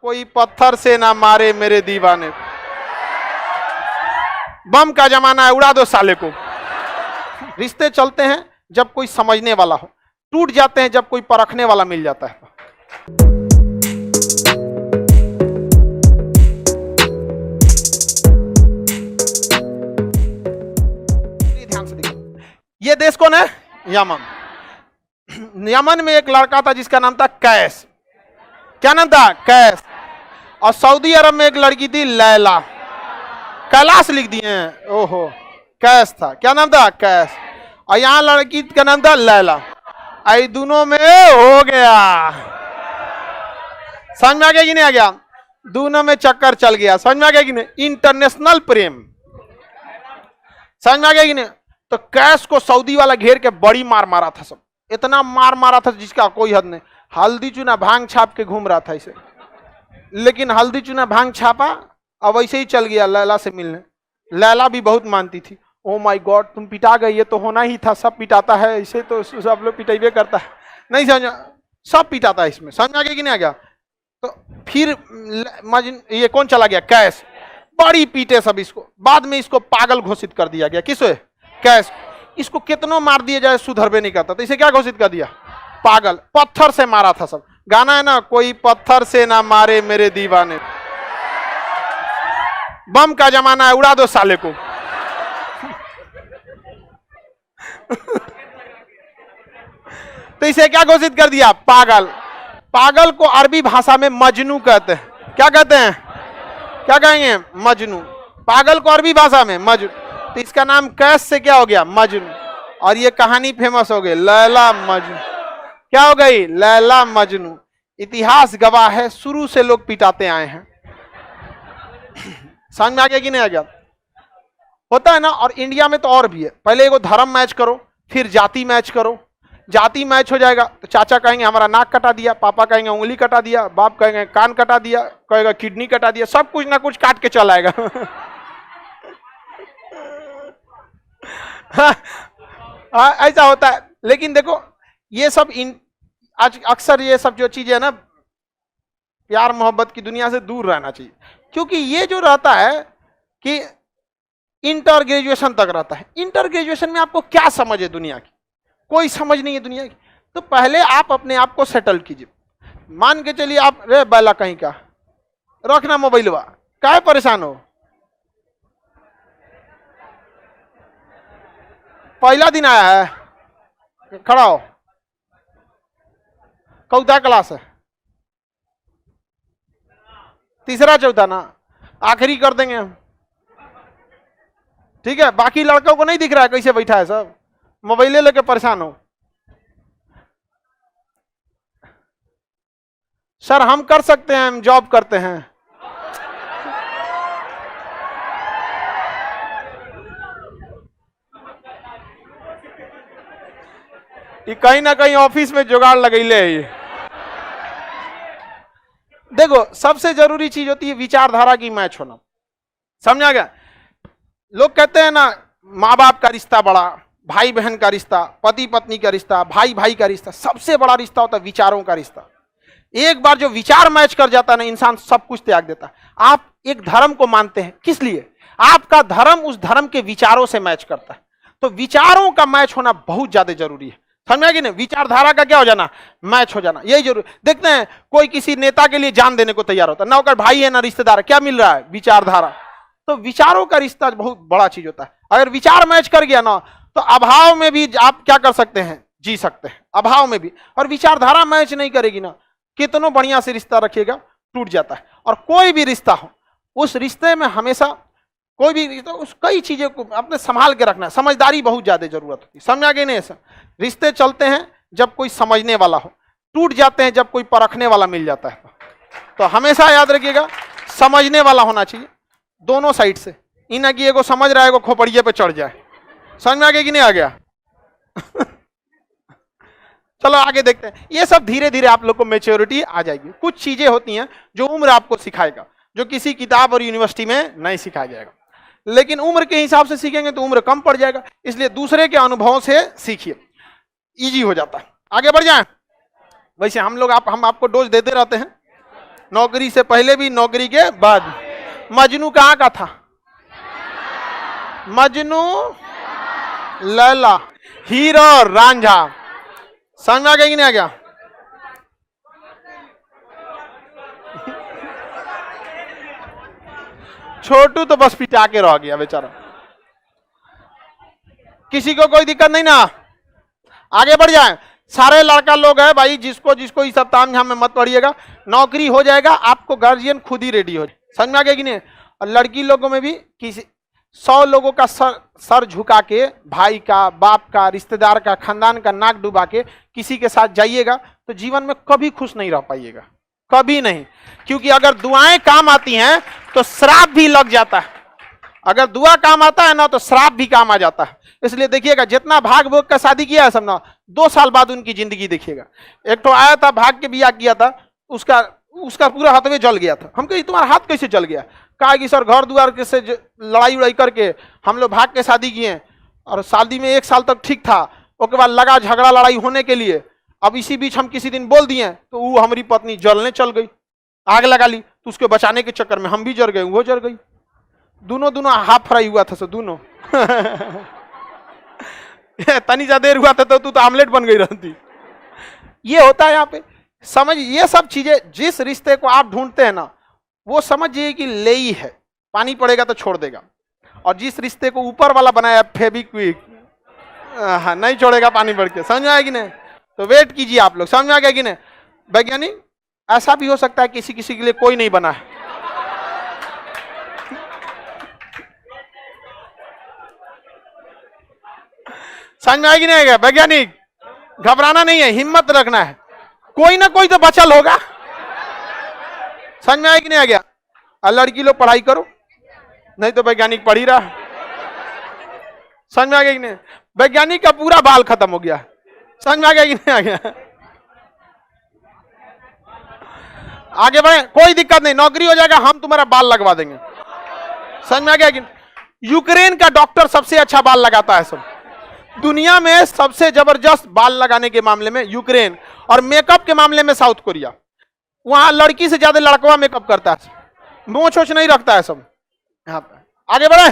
कोई पत्थर से ना मारे मेरे दीवाने, बम का जमाना है, उड़ा दो साले को। रिश्ते चलते हैं जब कोई समझने वाला हो, टूट जाते हैं जब कोई परखने वाला मिल जाता है। ध्यान से देखो, ये देश कौन है? यमन। यमन में एक लड़का था जिसका नाम था कैस। क्या नाम था? कैस। और सऊदी अरब में एक लड़की थी लैला। कैलाश लिख दिए हैं, ओहो, कैस था। क्या नाम था? कैस। और यहां लड़की का नाम था लैला। आई दोनों में हो गया, समझ में आ गया कि नहीं आ गया? दोनों में चक्कर चल गया, समझ में आ गया कि नहीं? इंटरनेशनल प्रेम, समझ में आ गया कि नहीं? तो कैस को सऊदी वाला घेर के बड़ी मार मारा था, सब इतना मार मारा था जिसका कोई हद नहीं। हल्दी चूना भांग छाप के घूम रहा था इसे, लेकिन हल्दी चूना भांग छापा, अब ऐसे ही चल गया लैला से मिलने। लैला भी बहुत मानती थी। ओ माय गॉड, तुम पिटा गई, ये तो होना ही था, सब पिटाता है इसे, तो सब लोग पिटाइबे करता है। नहीं समझ, सब पिटाता है इसमें, समझ में आ गया कि नहीं आ गया? तो फिर ये कौन चला गया? कैस। बड़ी पीटे सब इसको, बाद में इसको पागल घोषित कर दिया गया। किसे? कैस। इसको कितनों मार दिया जाए सुधरबे नहीं करता, तो इसे क्या घोषित कर दिया? पागल। पत्थर से मारा था सब। गाना है ना, कोई पत्थर से ना मारे मेरे दीवाने, बम का जमाना है, उड़ा दो साले को। तो इसे क्या घोषित कर दिया? पागल। पागल को अरबी भाषा में मजनू कहते हैं। क्या कहते हैं? क्या कहेंगे? मजनू। पागल को अरबी भाषा में मजनू। तो इसका नाम कैस से क्या हो गया? मजनू। और ये कहानी फेमस हो गई, लैला मजनू। क्या हो गई? लैला मजनू। इतिहास गवाह है, शुरू से लोग पिटाते आए हैं। समझ में आ गया कि नहीं आ गया? होता है ना। और इंडिया में तो और भी है, पहले एगो धर्म मैच करो, फिर जाति मैच करो। जाति मैच हो जाएगा तो चाचा कहेंगे हमारा नाक कटा दिया, पापा कहेंगे उंगली कटा दिया, बाप कहेंगे कान कटा दिया, कहेगा किडनी कटा दिया, सब कुछ ना कुछ काट के चला आएगा। ऐसा होता है। लेकिन देखो, ये सब आज अक्सर ये सब जो चीजें है ना, प्यार मोहब्बत की दुनिया से दूर रहना चाहिए। क्योंकि ये जो रहता है कि इंटर ग्रेजुएशन तक रहता है, इंटर ग्रेजुएशन में आपको क्या समझ है दुनिया की? कोई समझ नहीं है दुनिया की। तो पहले आप अपने आप को सेटल कीजिए। मान के चलिए आप, रे बैला कहीं का, रखना मोबाइलवा, काहे परेशान हो? पहला दिन आया है, खड़ा हो। कौथा क्लास है? तीसरा चौथा ना, आखिरी कर देंगे हम, ठीक है? बाकी लड़कों को नहीं दिख रहा है कैसे बैठा है, सब मोबाइले लेके परेशान हो। सर हम कर सकते हैं, हम जॉब करते हैं। ये कहीं ना कहीं ऑफिस में जुगाड़ लगैले है ये। देखो, सबसे जरूरी चीज होती है विचारधारा की मैच होना, समझा गया? लोग कहते हैं ना, माँ बाप का रिश्ता बड़ा, भाई बहन का रिश्ता, पति पत्नी का रिश्ता, भाई भाई का रिश्ता, सबसे बड़ा रिश्ता होता है विचारों का रिश्ता। एक बार जो विचार मैच कर जाता है ना, इंसान सब कुछ त्याग देता है। आप एक धर्म को मानते हैं, किस लिए? आपका धर्म उस धर्म के विचारों से मैच करता है। तो विचारों का मैच होना बहुत ज्यादा जरूरी है, समझ कि नहीं? विचारधारा का क्या हो जाना? मैच हो जाना, यही जरूरी। देखते हैं कोई किसी नेता के लिए जान देने को तैयार होता है, ना होकर भाई है ना रिश्तेदार है, क्या मिल रहा है? विचारधारा। तो विचारों का रिश्ता बहुत बड़ा चीज होता है। अगर विचार मैच कर गया ना, तो अभाव में भी आप क्या कर सकते हैं? जी सकते हैं, अभाव में भी। और विचारधारा मैच नहीं करेगी ना, कितनों बढ़िया से रिश्ता रखिएगा, टूट जाता है। और कोई भी रिश्ता हो, उस रिश्ते में हमेशा, कोई भी रिश्ता, उस कई चीजें को अपने संभाल के रखना है। समझदारी बहुत ज्यादा जरूरत होती है, समझा कि नहीं? ऐसा रिश्ते चलते हैं जब कोई समझने वाला हो, टूट जाते हैं जब कोई परखने वाला मिल जाता है। तो हमेशा याद रखिएगा, समझने वाला होना चाहिए दोनों साइड से। इन की एगो समझ रहा है, एगो खोपड़िए पे चढ़ जाए। समझ में आ गया कि नहीं आ गया? चलो आगे देखते हैं। ये सब धीरे धीरे आप लोग को मैच्योरिटी आ जाएगी। कुछ चीजें होती हैं जो उम्र आपको सिखाएगा, जो किसी किताब और यूनिवर्सिटी में नहीं सिखाया जाएगा। लेकिन उम्र के हिसाब से सीखेंगे तो उम्र कम पड़ जाएगा, इसलिए दूसरे के अनुभवों से सीखिए, इजी हो जाता है। आगे बढ़ जाए। वैसे हम लोग हम आपको डोज देते रहते हैं, नौकरी से पहले भी, नौकरी के बाद। मजनू कहाँ का था? मजनू, लैला, हीरो और रांझा। समझ में आ गया कि नहीं आ गया? छोटू तो बस पिटा के रह गया बेचारा। किसी को कोई दिक्कत नहीं ना? आगे बढ़ जाए। सारे लड़का लोग है भाई, जिसको जिसको इस सब ताम झाम में मत पड़िएगा, नौकरी हो जाएगा, आपको गार्जियन खुद ही रेडी हो जाए। समझ में आ गया कि नहीं? और लड़की लोगों में भी किसी 100 लोगों का सर झुका के, भाई का, बाप का, रिश्तेदार का, खानदान का नाक डुबा के किसी के साथ जाइएगा तो जीवन में कभी खुश नहीं रह पाइएगा, कभी नहीं। क्योंकि अगर दुआएं काम आती हैं तो श्राप भी लग जाता है। अगर दुआ काम आता है ना तो श्राप भी काम आ जाता है। इसलिए देखिएगा, जितना भाग भोग का शादी किया है सब ना, 2 साल बाद उनकी जिंदगी देखिएगा। एक तो आया था, भाग के बियाह किया था, उसका पूरा हाथवे जल गया था। हम कहे तुम्हारा हाथ कैसे जल गया? कहा कि सर घर द्वार के से लड़ाई उड़ाई करके हम लोग भाग के शादी किए, और शादी में 1 साल तक ठीक था, उसके बाद लगा झगड़ा लड़ाई होने के लिए। अब इसी बीच हम किसी दिन बोल दिए तो वो हमारी पत्नी जलने चल गई, आग लगा ली, तो उसके बचाने के चक्कर में हम भी जल गए, वो जल गई। दोनों हाफ फ्राई हुआ था, सो दोनों तनी सा देर हुआ था तो तू तो आमलेट बन गई रहती। ये होता है यहाँ पे। समझ, ये सब चीजें, जिस रिश्ते को आप ढूंढते हैं ना, वो समझिए कि ले ही है, पानी पड़ेगा तो छोड़ देगा। और जिस रिश्ते को ऊपर वाला बनाया फेविक्विक, नहीं छोड़ेगा पानी पड़ के। समझ में आया कि नहीं? तो वेट कीजिए आप लोग। समझ में आ गया कि नहीं? वैज्ञानिक, ऐसा भी हो सकता है किसी किसी के लिए कोई नहीं बना है। समझ में आएगी नहीं आएगा? वैज्ञानिक, घबराना नहीं है, हिम्मत रखना है, कोई ना कोई तो बचल होगा। समझ में आएगी नहीं आ गया? लड़की लोग पढ़ाई करो, नहीं तो वैज्ञानिक पढ़ ही रहा। समझ में आ गया कि नहीं? वैज्ञानिक का पूरा बाल खत्म हो गया। समझ में आ गया कि नहीं आ गया? आगे बढ़े, कोई दिक्कत नहीं, नौकरी हो जाएगा, हम तुम्हारा बाल लगवा देंगे। समझ में आ गया कि? यूक्रेन का डॉक्टर सबसे अच्छा बाल लगाता है सब दुनिया में। सबसे जबरदस्त बाल लगाने के मामले में यूक्रेन, और मेकअप के मामले में साउथ कोरिया। वहां लड़की से ज्यादा लड़कवा मेकअप करता है, मोछ ओछ नहीं रखता है सब। यहाँ पे आगे बढ़े।